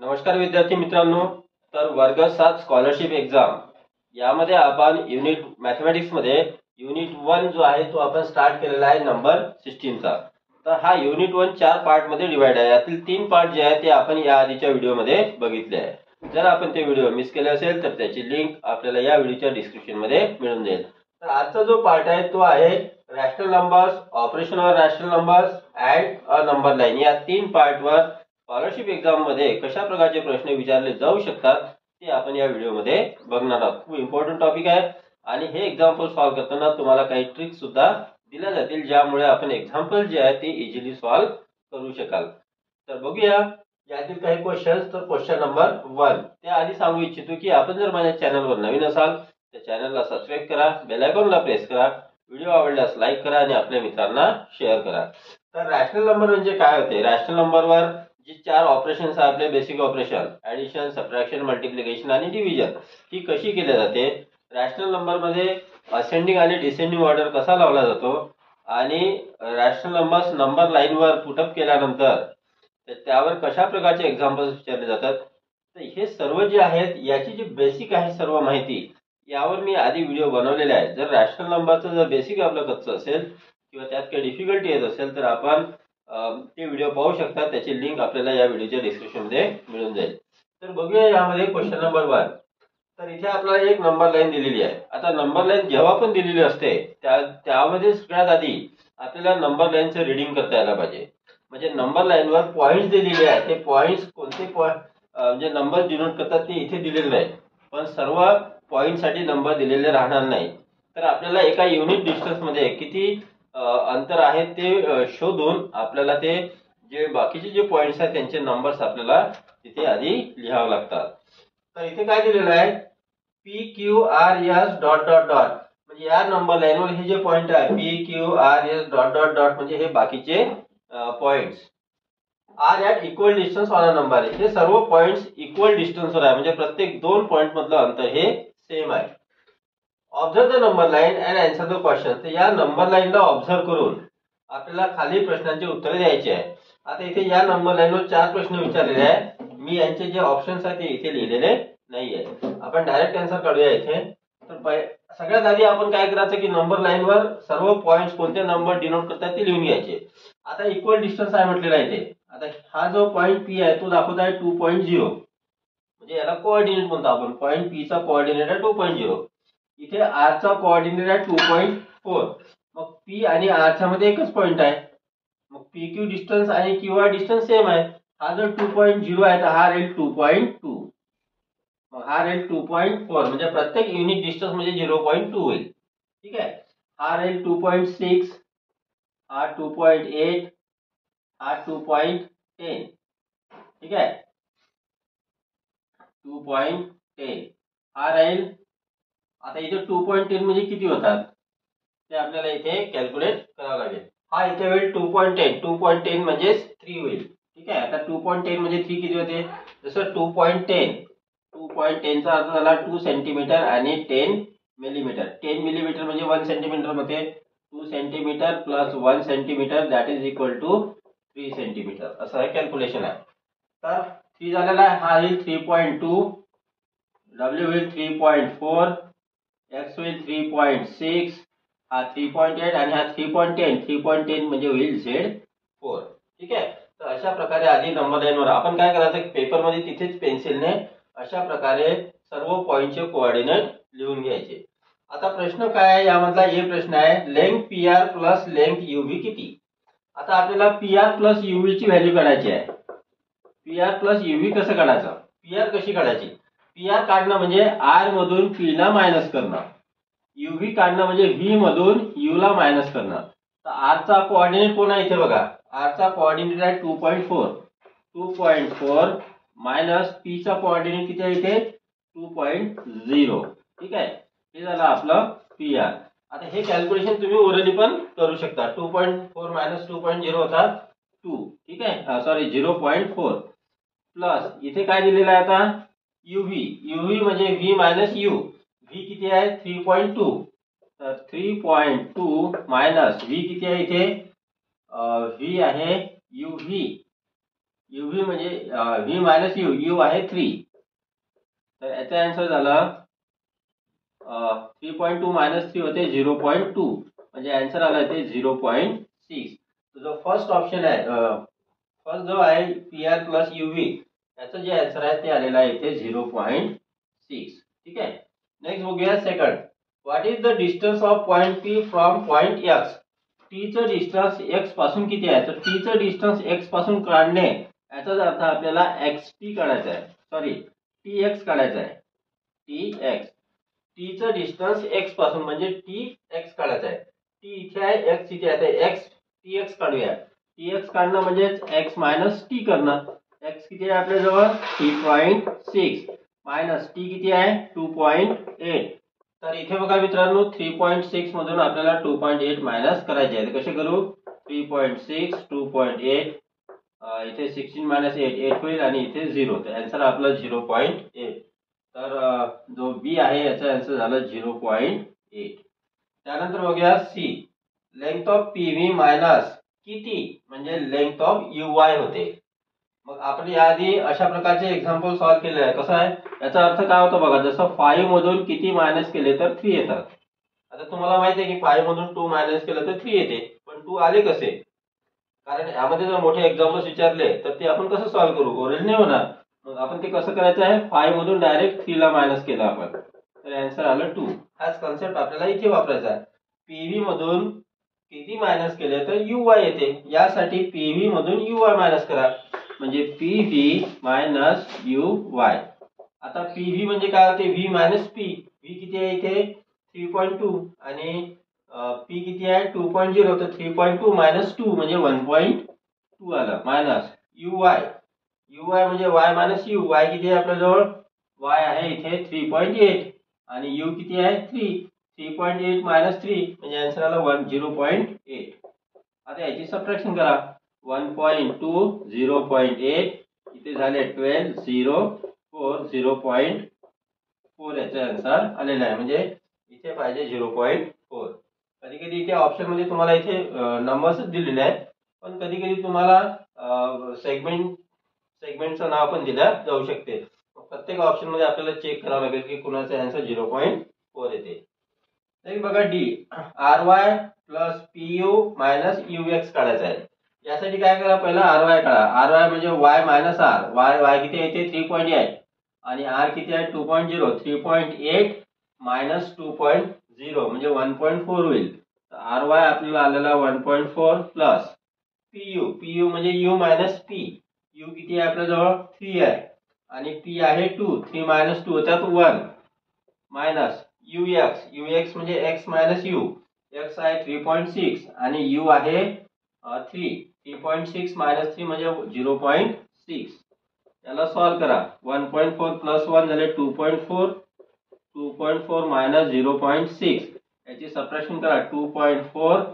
नमस्कार विद्यार्थी मित्रांनो. तर वर्ग 7 स्कॉलरशिप एक्झाम यामध्ये आपण युनिट मॅथमॅटिक्स मध्ये युनिट 1 जो आहे तो आपण स्टार्ट केलेला आहे नंबर 16 चा. तर हा युनिट 1 4 पार्ट मध्ये डिवाइड आहे. यातील 3 पार्ट जे आहे ते आपण या आधीच्या व्हिडिओ मध्ये बघितले आहे. जर आपण ते व्हिडिओ मिस केले असेल तर त्याची लिंक आपल्याला या व्हिडिओच्या डिस्क्रिप्शन मध्ये मिळून जाईल. तर आजचा जो पार्ट आहे तो आहे rational numbers, operation on rational numbers and a number line. या 3 पार्ट वर स्कॉलरशिप एक्झाम मध्ये कशा प्रकारचे प्रश्न विचारले जाऊ शकतात ते आपण या व्हिडिओ मध्ये बघणार आहोत. खूप इम्पॉर्टंट टॉपिक आहे आणि हे एक्झाम्पल सॉल्व्ह करताना तुम्हाला काही ट्रिक्स सुद्धा दिल्या जातील ज्यामुळे आपण एक्झाम्पल जे आहे ते इझिली सॉल्व्ह करू शकाल. तर बघूया यातील काही क्वेश्चन्स. तर क्वेश्चन नंबर 1 त्या आधी सांगू इच्छितो की आपण जर माझ्या चॅनलवर नवीन असाल तर चॅनलला सबस्क्राईब करा, बेल आयकॉनला प्रेस करा, व्हिडिओ आवडल्यास लाईक करा आणि आपल्या मित्रांना शेअर करा. तर रॅशनल नंबर म्हणजे काय होते? रॅशनल नंबरवर जी 4 ऑपरेशन्स आहे आपले basic operation addition, subtraction, multiplication आणि डिव्हिजन ही कशी केली जाते, रॅशनल नंबर मध्ये असेंडिंग आणि डिसेंडिंग ऑर्डर कसा लावला जातो आणि रॅशनल नंबर्स नंबर लाईन वर पुटअप केल्यानंतर त्यावर कशा प्रकारचे एक्झाम्पल्स विचारले जातात. तर हे सर्व जे आहेत याची जी बेसिक आहे सर्व माहिती यावर मी आधी व्हिडिओ बनवलेले आहे. जर रॅशनल नंबरचं जर बेसिक आपलं कच्चं असेल किंवा त्यात काही डिफिकल्टी येत असेल तर आपण ते व्हिडिओ पाहू शकता. त्याची लिंक आपल्याला या व्हिडिओच्या डिस्क्रिप्शन मध्ये मिळून जाईल. तर बघूया यामध्ये क्वेश्चन नंबर 1. तर इथे आपल्याला एक नंबर लाईन दिलेली आहे. आता नंबर लाईन जेव्हा पण दिलेली असते त्यामध्ये सगळ्यात आधी आपल्याला नंबर लाईनचं रीडिंग करता यायला पाहिजे. म्हणजे नंबर लाईन वर पॉइंट्स दिलेले आहेत, ते पॉइंट्स कोणते म्हणजे नंबर डिनोट करतात ते इथे दिलेले नाही, पण सर्व पॉइंट साठी नंबर दिलेले राहणार नाही. तर आपल्याला एका युनिट डिस्टन्स मध्ये किती अंतर आहे ते शोधून आपल्याला ते जे बाकीचे जे पॉइंट्स आहेत त्यांचे नंबर्स आपल्याला तिथे आधी लिहावं लागतात. तर इथे काय दिलेलं आहे, P Q R S dot dot dot. म्हणजे या नंबर लाईनवर हे जे पॉइंट आहे P Q R S dot dot dot म्हणजे हे बाकीचे points are at equal distance on a number. हे सर्व पॉइंट्स इक्वल डिस्टन्सवर आहे, म्हणजे प्रत्येक 2 पॉइंट मधलं अंतर हे सेम आहे. Observe the number line and answer the question. तर या नंबर लाईनला ऑब्झर्व करून आपल्याला खाली प्रश्नांची उत्तरे द्यायची आहे. आता इथे या नंबर लाईनवर 4 प्रश्न विचारलेले आहेत. मी यांचे जे ऑप्शन्स आहेत ते इथे लिहिलेले नाहीये. आपण डायरेक्ट आन्सर काढूया इथे. तर सगळ्यात आधी आपण काय करायचं की नंबर लाईनवर सर्व पॉइंट्स कोणते नंबर डिनोट करतात ते लिहून घ्यायचे. आता इक्वल डिस्टन्स आहे म्हटलेलं आहे इथे. आता हा जो पॉइंट पी आहे तो दाखवत आहे 2.0, म्हणजे याला कोऑर्डिनेट म्हणतो आपण. पॉइंट पी चा कोऑर्डिनेट आहे 2.0. इथे आर चा कोऑर्डिनेट आहे 2.4. मग पी आणि आर च्या मध्ये एकच पॉइंट आहे, मग पी क्यू डिस्टन्स आणि क्यू आर डिस्टन्स सेम आहे. हा जर 2.0 आहे तर हा राहील 2.2, मग हा राहील 2.4. म्हणजे प्रत्येक युनिट डिस्टन्स म्हणजे 0.2 होईल. ठीक आहे. हा राहील 2.6, हा 2.8, हा 2.10. ठीक आहे, 2.10 हा राहील. आता इथे 2.10 म्हणजे किती होतात ते आपल्याला इथे कॅल्क्युलेट करावं लागेल. हा इथे होईल 2.10. 2.10 म्हणजे 3 होईल. ठीक आहे. आता 2.10 म्हणजे 3 किती होते, जसं 2.10 चा अर्थ झाला 2 सेंटीमीटर आणि 10 मिलीमीटर. 10 मिलीमीटर म्हणजे 1 सेंटीमीटर मध्ये 2 centimetre plus 1 centimetre that is equal to 3 centimetre. असं हे कॅल्क्युलेशन आहे. तर 3 झालेला आहे. हा होईल 3.2, W होईल 3.4, X होईल 3.6, हा 3.8 आणि हा 3.10. 3.10 म्हणजे होईल Z4. ठीक आहे. तर अशा प्रकारे आधी नंबर लाईनवर आपण काय करायचं, पेपर मध्ये तिथेच पेन्सिलने अशा प्रकारे सर्व पॉइंटचे कोऑर्डिनेट लिहून घ्यायचे. आता प्रश्न काय आहे, यामधला ए प्रश्न आहे, length P R plus length UV किती. आता आपल्याला पी आर प्लस यूव्ही ची व्हॅल्यू काढायची आहे. पी आर प्लस यूव्ही कसं काढायचं, पी आर कशी काढायची. पी आर काढणं म्हणजे आर मधून पी ला मायनस करणं, यूव्ही काढणं म्हणजे व्ही मधून यू ला मायनस करणं. तर आर चा कोऑर्डिनेट कोण आहे इथे बघा, आर चा कोऑर्डिनेट आहे 2.4. 2.4 मायनस पी चा कोऑर्डिनेट किती आहे इथे 2.0. ठीक आहे. हे झालं आपलं पी आर. आता हे कॅल्क्युलेशन तुम्ही ओरली पण करू शकता. 2.4 मायनस 2.0 होता 2. ठीक आहे, सॉरी 0.4 प्लस इथे काय दिलेलं आहे आता यूव्ही. यूव्ही म्हणजे व्ही मायनस यू. व्ही किती आहे 3.2. तर 3.2 मायनस व्ही किती आहे इथे व्ही आहे यूव्ही UV म्हणजे V मायनस यू, यू आहे 3. तर याचा आन्सर झाला 3.2 मायनस 3 होते 0.2, म्हणजे आन्सर आला ते 0.6. जो फर्स्ट ऑप्शन आहे, फर्स्ट जो आहे PR प्लस UV, याचं जे आन्सर आहे ते आलेलं आहे इथे 0.6. ठीक आहे. नेक्स्ट बघूया second. What is the distance of point P from point X? T चं डिस्टन्स X पासून किती आहे? तर T चं डिस्टन्स X पासून काढणे याचाच अर्थ आपल्याला XT काढायचा आहे, सॉरी TX काढायचा आहे. TX, T चं डिस्टन्स X पासून म्हणजे TX काढायचं आहे. T इथे आहे, X इथे आहे, X TX काढूया. TX काढणं म्हणजे X मायनस T करणं. X किती आहे आपल्या जवळ 3.6 मायनस T किती आहे 2.8. तर इथे बघा मित्रांनो 3.6 मधून आपल्याला 2.8 मायनस करायचे आहे. कसे करू? 3.6 2.8, इथे 16 मायनस 8 होईल आणि इथे 0. तर आन्सर आपला 0.8. तर जो बी आहे याचा आन्सर झाला 0.8. त्यानंतर बघूया C. Length of PV minus किती म्हणजे लेंथ ऑफ UY होते. मग आपण याआधी अशा प्रकारचे एक्झाम्पल सॉल्व्ह केले आहे. कसं आहे, याचा अर्थ काय होतो बघा. जसं 5 मधून किती मायनस केले तर 3 येतात. आता तुम्हाला माहिती आहे की 5 मधून 2 मायनस केलं तर 3 येते, पण 2 आले कसे? कारण यामध्ये जर मोठे एक्झाम्पल्स विचारले तर ते आपण कसं सॉल्व्ह करू? ओरिजिनल नाही होणार. मग आपण ते कसं करायचं आहे, 5 मधून डायरेक्ट 3 ला मायनस केलं आपण, तर आन्सर आलं 2. हाच कन्सेप्ट आपल्याला इथे वापरायचा आहे. PV मधून किती मायनस केले तर UY येते. यासाठी PV मधून UY मायनस करा, म्हणजे PV मायनस UY. आता PV म्हणजे काय होते? V minus P. V किती आहे इथे 3.2 आणि P किती आहे 2.0. तर 3.2 मायनस 2 म्हणजे 1.2 आलं. Minus UY. UY म्हणजे Y मायनस U. Y किती आहे आपल्याजवळ? Y आहे इथे 3.8 आणि U किती आहे 3. 3.8 मायनस 3 म्हणजे आन्सर आला 0.8. आता याची सबट्रॅक्शन करा. 1.2 0.8 इथे झाले 12 0 4 0.4 याचा आन्सर आलेला आहे. म्हणजे इथे पाहिजे 0.4. कधी कधी इथे ऑप्शन मध्ये तुम्हाला इथे नंबर्सच दिलेले आहेत, पण कधी कधी तुम्हाला सेगमेंटचं नाव पण दिलं जाऊ शकते. प्रत्येक ऑप्शन मध्ये आपल्याला चेक करावं लागेल की कुणाचा आन्सर 0.4 येते. एक बघा D. RY plus PU minus UX काढायचा आहे. यासाठी काय करा, पहिला RY काढा. RY म्हणजे Y मायनस R. Y किती येते 3.8 आणि R किती आहे 2.0. 3.8 मायनस 2.0 म्हणजे 1.4 होईल. RY आपल्याला आलेला 1.4 प्लस PU म्हणजे U मायनस P. U किती आहे आपल्या जवळ 3 आहे आणि P आहे 2. 3 मायनस 2 होतात 1 मायनस UX म्हणजे X मायनस U. X आहे 3.6 आणि U आहे 3. 3.6 मायनस 3 म्हणजे 0.6. याला सॉल्व्ह करा. 1.4 प्लस 1 झाले 2.4. 2.4 मायनस 0.6 याची सबट्रॅक्शन करा. 2.4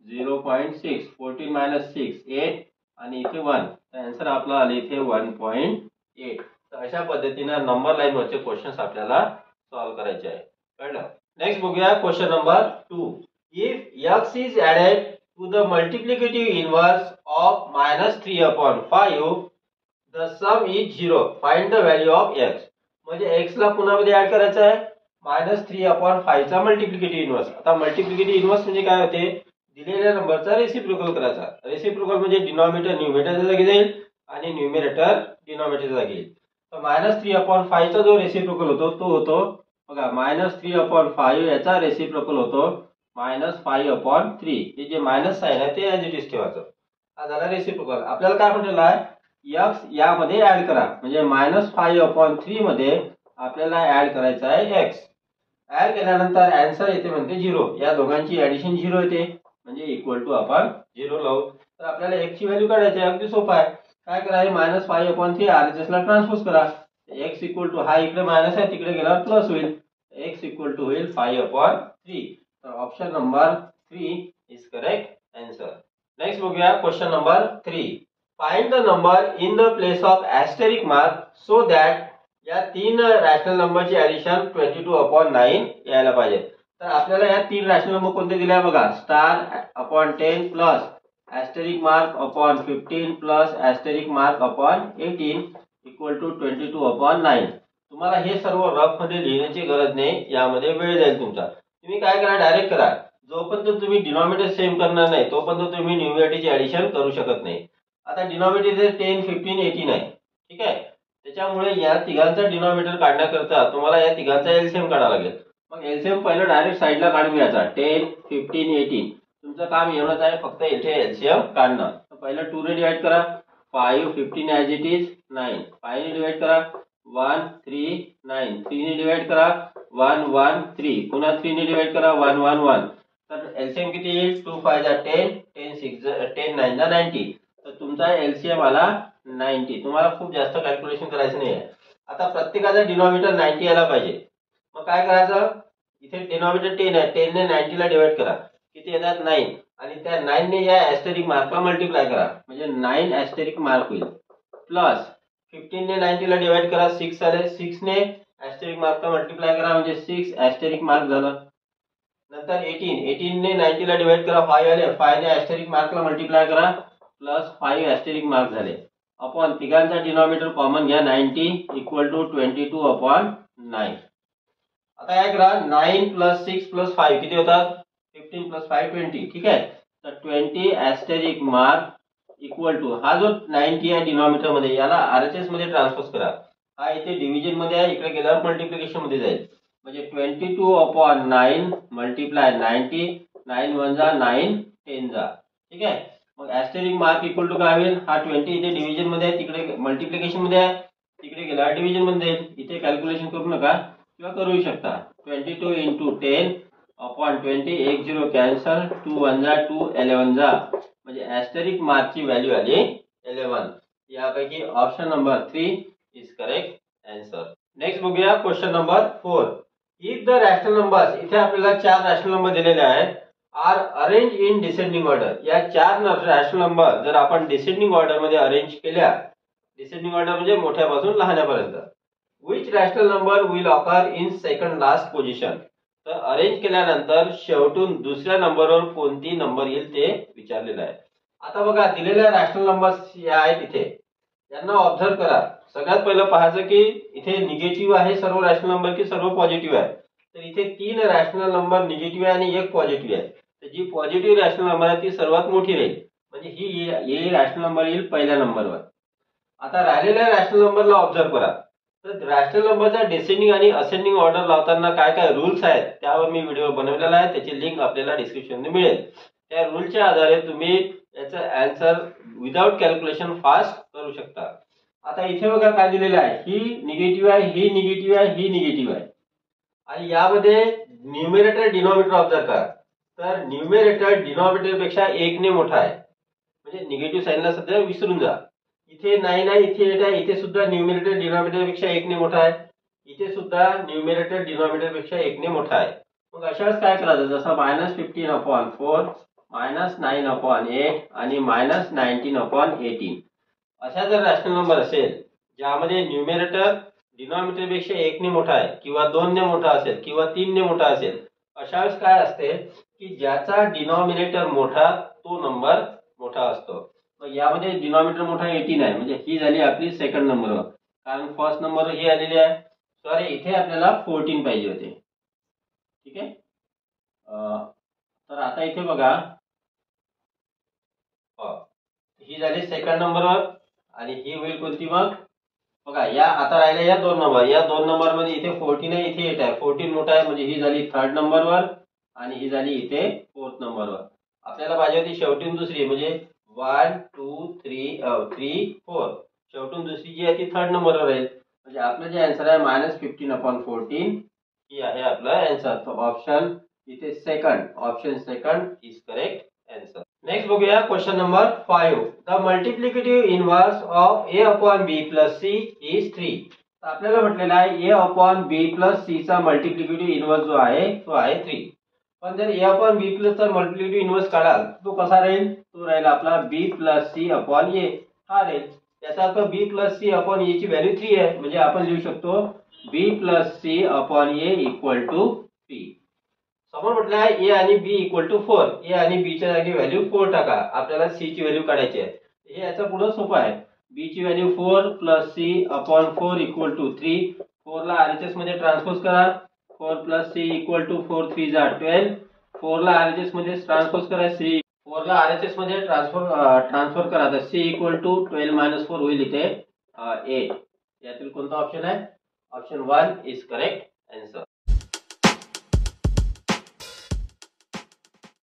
0.6 14 मायनस 6 8 आणि इथे 1. आन्सर आपला आले इथे 1.8. तर अशा पद्धतीने नंबर लाईन वरचे क्वेश्चन्स आपल्याला सॉल्व्ह करायचे आहे. कळलं? नेक्स्ट बघूया question number 2. If x is added to the multiplicative inverse of minus 3/5, the sum is 0. Find the value of x. म्हणजे x ला पुन्हा मध्ये ऍड करायचं आहे मायनस 3/5 चा मल्टिप्लिकेटिव्ह इन्व्हर्स. आता मल्टिप्लिकेटिव्ह इन्व्हर्स म्हणजे काय होते, दिलेल्या नंबरचा रेसिप्रोकल करायचा. रेसिप्रोकल म्हणजे डिनॉमिनेटर न्यूमरेटरच्या जागी जाईल आणि न्यूमरेटर डिनॉमिनेटरच्या जागी येईल. तर मायनस 3/5 चा जो रेसिप्रोकल होतो तो होतो बघा मायनस 3/5. याचा रेसिप्रोकल होतो मायनस 5/3. हे जे मायनस साइन आहे ते ऍज इट इज ठेवायचं. हा झाला रेसिप्रोकल. आपल्याला काय म्हटलेलं आहे, x यामध्ये ऍड करा, म्हणजे मायनस 5/3 मध्ये आपल्याला ऍड करायचा आहे x. ऍड केल्यानंतर आन्सर येते म्हणते 0. या दोघांची ऍडिशन 0 येते म्हणजे इक्वल टू आपण 0 लावू. तर आपल्याला x ची व्हॅल्यू काढायची आहे. अगदी सोपं आहे. काय करायचं, मायनस 5/3 RHS ला ट्रान्सपोज करा. x इक्वल टू हा इकडे मायनस आहे तिकडे गेल्यावर प्लस होईल. x इक्वल टू होईल 5/3. तर option number 3 is correct answer. Next बघूया question number 3. Find the number in the place of asterisk mark so that या तीन रॅशनल नंबरची ऍडिशन 22/9 यायला पाहिजे. तर आपल्याला या तीन रॅशनल नंबर कोणते दिले आहे बघा. स्टार/10 plus asterisk mark upon 15 plus asterisk mark upon 18 equal to 22/9. तुम्हाला हे सर्व रफ मध्ये लिहिण्याची गरज नाही, यामध्ये वेळ जाईल तुमचा. तुम्ही काय करा, डायरेक्ट करा. जोपर्यंत तुम्ही डिनॉमिनेटर सेम करणार नाही तोपर्यंत तुम्ही न्यूमरेटरची ऍडिशन करू शकत नाही. आता डिनॉमिनेटर 10, 15, 18 आहे, ठीक आहे. त्याच्यामुळे या तिघांचा डिनॉमिनेटर काढण्याकरता तुम्हाला या तिघांचा एलसीएम काढावा लागेल. मग एलसीएम पहिलं डायरेक्ट साईडला काढून घ्यायचा. 10, 15, 18 तुमचं काम एवढंच आहे, फक्त इथे एलसीएम काढणं. तर पहिलं 2 ने डिवाइड करा. 5, 15 ॲज इट इज 9. 5 ने डिवाइड करा. 1, 3, 9. 3 ने डिवाइड करा. 1, 1, 3. पुन्हा 3 ने डिवाइड करा. 1, 1, 1. तर एलसीएम किती येईल? 2 5 जा 10, 10 6 10 9 जा 90. तर तुमचा एलसीएम आला 90. तुम्हाला खूप जास्त कॅल्क्युलेशन करायचं नाही आहे. आता प्रत्येकाचा डिनॉमिनेटर 90 यायला पाहिजे. मग काय करायचं? इथे डिनॉमिनेटर 10 आहे, 10 ने 90 ला डिवाइड करा. किती येतात? 9. आणि त्या 9 ने या ऍस्टेरिक मार्कला मल्टिप्लाय करा, म्हणजे 9 ऍस्टेरिक मार्क होईल. प्लस 15 ने 90 ला डिवाइड करा. 6 आले. 6 ने ऍस्टेरिक मार्कला मल्टिप्लाय करा, म्हणजे 6 ऍस्टेरिक मार्क झालं. नंतर 18 ने 90 ला डिवाइड करा. 5 आले. 5 ने ऍस्टेरिक मार्कला मल्टिप्लाय करा, प्लस 5 ऍस्टेरिक मार्क झाले. अपॉन तिघांचा डिनॉमिनेटर कॉमन घ्या. 90 इक्वल टू 22/9. आता काय करा, 9 प्लस 6 प्लस 5 किती होतात? 15 प्लस 5 20. ठीक आहे. तर 20 ऍस्टेरिक मार्क इक्वल टू हा जो 90 आहे डिनॉमिनेटर मध्ये, याला आरएचएस मध्ये ट्रान्सफर करा. हा इथे डिव्हिजन मध्ये आहे, इकडे गेल्यावर मल्टिप्लिकेशन मध्ये जाईल. म्हणजे 22/9 मल्टिप्लाय 90. 9 1 जा 9 10 जा. ठीक आहे. मग ऍस्टेरिक मार्क इक्वल टू काय होईल? हा 20 इथे डिव्हिजन मध्ये आहे, तिकडे मल्टिप्लिकेशन मध्ये आहे, तिकडे गेल्यावर डिव्हिजन मध्ये येईल. इथे कॅल्क्युलेशन करू नका किंवा करू शकता. 22 into 10 upon 20. 1 0 कॅन्सल. 2 1 जा 2 11 जा. म्हणजे ऍस्टेरिक मार्कची व्हॅल्यू आली 11. यापैकी option number 3 is correct answer. Next बघूया question number 4. If the rational numbers, इथे आपल्याला 4 रॅशनल नंबर दिलेले आहेत, are arrange in descending order. या 4 रॅशनल नंबर जर आपण डिसेंडिंग ऑर्डर मध्ये अरेंज केल्या, डिसेंडिंग ऑर्डर म्हणजे मोठ्यापासून लहान्यापर्यंत, which rational number will occur in second last position. तर अरेंज केल्यानंतर शेवटून दुसऱ्या नंबरवर कोणती नंबर येईल ते विचारलेलं आहे. आता बघा, दिलेल्या रॅशनल नंबर्स या आहेत इथे, यांना ऑब्झर्व करा. सगळ्यात पहिलं पाहायचं की इथे निगेटिव्ह आहे सर्व रॅशनल नंबर की सर्व पॉझिटिव्ह आहे. तर इथे 3 रॅशनल नंबर निगेटिव्ह आहे आणि 1 पॉझिटिव्ह आहे. तर जी पॉझिटिव्ह रॅशनल नंबर आहे ती सर्वात मोठी राहील, म्हणजे ही रॅशनल नंबर येईल पहिल्या नंबरवर. आता राहिलेल्या रॅशनल नंबरला ऑब्झर्व करा. तर रॅशनल नंबरचा डिसेंडिंग आणि असेंडिंग ऑर्डर लावताना काय काय रूल्स आहेत त्यावर मी व्हिडिओ बनवलेला आहे, त्याची लिंक आपल्याला डिस्क्रिप्शन मध्ये मिळेल. त्या रूलच्या आधारे तुम्ही याचा आन्सर विदाउट कॅल्क्युलेशन फास्ट करू शकता. आता इथे बघा काय दिलेलं आहे, ही निगेटिव्ह आहे, ही निगेटिव्ह आहे, ही निगेटिव्ह आहे. आणि यामध्ये न्यूमरेटर डिनॉमिनेटर ऑब्झर्व करा. तर न्यूमरेटर डिनॉमिनेटर पेक्षा 1 ने मोठा आहे, म्हणजे निगेटिव्ह साईनला सध्या विसरून जा. इथे 9 आहे, इथे 8 आहे, इथे सुद्धा न्यूमरेटर डिनॉमिनेटर पेक्षा 1 ने मोठा आहे, इथे सुद्धा न्यूमरेटर डिनॉमिनेटर पेक्षा 1 ने मोठा आहे. मग अशाच काय करायचं, जसं -15/4, -9/8 आणि -19/18. अशा जर रॅशनल नंबर असेल ज्यामध्ये न्यूमरेटर डिनॉमिनेटर पेक्षा 1 ने मोठा आहे किंवा 2 ने मोठा असेल किंवा 3 ने मोठा असेल, अशा वेळेस काय असते की ज्याचा डिनॉमिनेटर मोठा तो नंबर मोठा असतो. मग यामध्ये डिनॉमिनेटर मोठा 18 आहे, म्हणजे ही झाली आपली सेकंड नंबरवर, कारण फर्स्ट नंबरवर ही आलेली आहे. सॉरी, इथे आपल्याला 14 पाहिजे होते. ठीक आहे. तर आता इथे बघा, ही झाली सेकंड नंबरवर आणि ही होईल कोणती मग बघा. या आता राहिल्या या 2 नंबर, या 2 नंबर मध्ये इथे 14 आहे, इथे 8 आहे. 14 मोठा आहे, म्हणजे ही झाली थर्ड नंबरवर आणि ही झाली इथे फोर्थ नंबरवर. आपल्याला पाहिजे होती शेवटी दुसरी, म्हणजे 1 2 3 4. शेवटून दुसरी जी आहे ती थर्ड नंबरवर राहील, म्हणजे आपलं जे आन्सर आहे -15/14 ही आहे आपला आन्सर. तो ऑप्शन इथे second, option second is correct answer. Next बघूया question number 5. The multiplicative inverse of a/b + c is 3. तर आपल्याला म्हटलेलं आहे a/b + c चा मल्टिप्लिकेटिव्ह इनव्हर्स जो आहे तो आहे 3. पण जर a/b चा मल्टिप्लिकेटिव्ह इनव्हर्स काढाल तो कसा राहील, तो राहील आपला b + c/a हा राहील. याचा अर्थ b + c/a ची व्हॅल्यू 3 आहे, म्हणजे आपण लिहू शकतो b + c/a = p. समोर म्हटलं आहे ए आणि बी इक्वल टू 4. ए आणि बी च्या जागी व्हॅल्यू 4 टाका. आपल्याला सी ची व्हॅल्यू काढायची आहे. हे याचा पुढे सोपं आहे. बी ची value 4 plus C upon 4 equal to 3. 4 ला आरएचएस मध्ये ट्रान्सपोज करा. 4 प्लस सी इक्वल टू 4 3 जा 12. 4 ला आरएचएस मध्ये ट्रान्सपोज करा. सी 4 ला आरएचएस मध्ये ट्रान्सफर करा. तर सी इक्वल टू 12 मायनस 4 होईल इथे 8. यातील कोणता ऑप्शन आहे? Option 1 is correct answer.